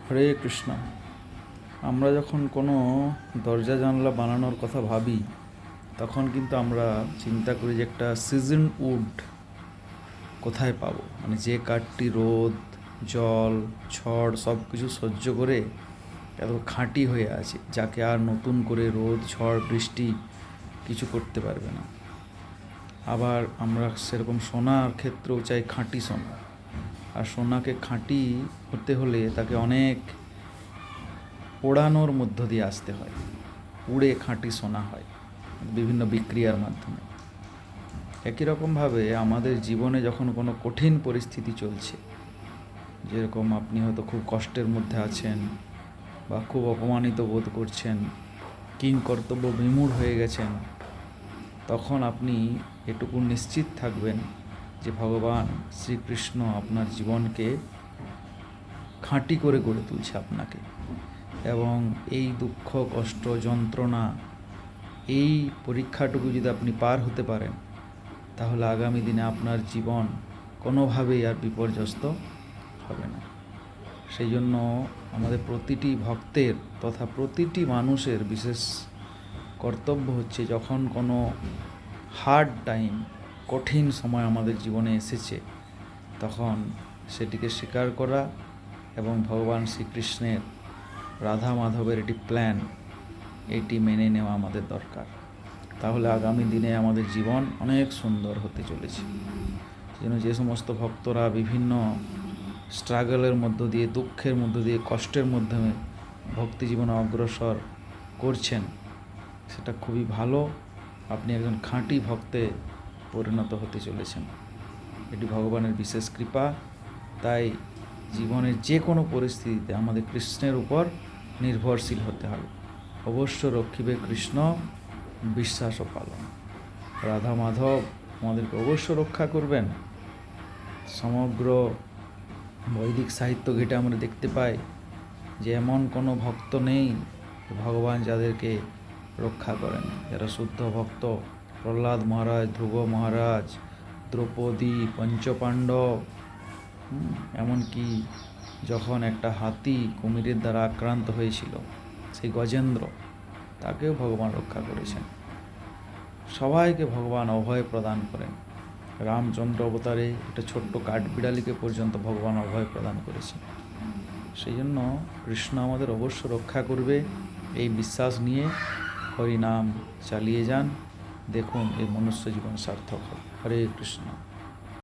হরে কৃষ্ণ। আমরা যখন কোনো দরজা জানলা বানানোর কথা ভাবি তখন কিন্তু আমরা চিন্তা করি যে একটা সিজন উড কোথায় পাবো, মানে যে কাঠটি রোদ, জল, ঝড় সব কিছু সহ্য করে এত খাঁটি হয়ে আছে, যাকে আর নতুন করে রোদ, ঝড়, বৃষ্টি কিছু করতে পারবে না। আবার আমরা সেরকম সোনার ক্ষেত্রেও চাই খাঁটি সোনা। আর সোনাকে খাঁটি হতে হলে তাকে অনেক পোড়ানোর মধ্য দিয়ে আসতে হয়, পুড়ে খাঁটি সোনা হয় বিভিন্ন বিক্রিয়ার মাধ্যমে। একই রকমভাবে আমাদের জীবনে যখন কোনো কঠিন পরিস্থিতি চলছে, যেরকম আপনি হয়তো খুব কষ্টের মধ্যে আছেন বা খুব অপমানিত বোধ করছেন, কিং কর্তব্য বিমূঢ় হয়ে গেছেন, তখন আপনি এটুকু নিশ্চিত থাকবেন যে ভগবান শ্রীকৃষ্ণ আপনার জীবনকে খাঁটি করে গড়ে তুলছে আপনাকে। এবং এই দুঃখ, কষ্ট, যন্ত্রণা, এই পরীক্ষাটুকু যদি আপনি পার হতে পারেন, তাহলে আগামী দিনে আপনার জীবন কোনোভাবেই আর বিপর্যস্ত হবে না। সেই জন্য আমাদের প্রতিটি ভক্তের তথা প্রতিটি মানুষের বিশেষ কর্তব্য হচ্ছে, যখন কোনো হার্ড টাইম, কঠিন সময় আমাদের জীবনে এসেছে, তখন সেটিকে স্বীকার করা এবং ভগবান শ্রীকৃষ্ণের, রাধা মাধবের এটি প্ল্যান, এটি মেনে নেওয়া আমাদের দরকার। তাহলে আগামী দিনে আমাদের জীবন অনেক সুন্দর হতে চলেছে। যেন যে সমস্ত ভক্তরা বিভিন্ন স্ট্রাগলের মধ্য দিয়ে, দুঃখের মধ্য দিয়ে, কষ্টের মাধ্যমে ভক্তি জীবনে অগ্রসর করছেন, সেটা খুবই ভালো। আপনি একজন খাঁটি ভক্তে পরিণত হতে চলেছেন। এটি ভগবানের বিশেষ কৃপা। তাই জীবনের যে কোনো পরিস্থিতিতে আমাদের কৃষ্ণের উপর নির্ভরশীল হতে হবে। অবশ্য রক্ষিবে কৃষ্ণ বিশ্বাস ও পালন। রাধা মাধব আমাদেরকে অবশ্য রক্ষা করবেন। সমগ্র বৈদিক সাহিত্য ঘেটে আমরা দেখতে পাই যে এমন কোনো ভক্ত নেই ভগবান যাদেরকে রক্ষা করেন। যারা শুদ্ধ ভক্ত, প্রহ্লাদ মহারাজ, ধ্রুব মহারাজ, দ্রৌপদী, পঞ্চপাণ্ডব, এমনকি যখন একটা হাতি কুমিরের দ্বারা আক্রান্ত হয়েছিল, সেই গজেন্দ্র, তাকেও ভগবান রক্ষা করেছেন। সবাইকে ভগবান অভয় প্রদান করেন। রামচন্দ্র অবতারে একটা ছোট্ট কাঠবিড়ালিকে পর্যন্ত ভগবান অভয় প্রদান করেছেন। সেই জন্য কৃষ্ণ আমাদের অবশ্য রক্ষা করবে, এই বিশ্বাস নিয়ে হরিনাম চালিয়ে যান। দেখুন এই মনুষ্য জীবন সার্থক হয়। হরে কৃষ্ণ।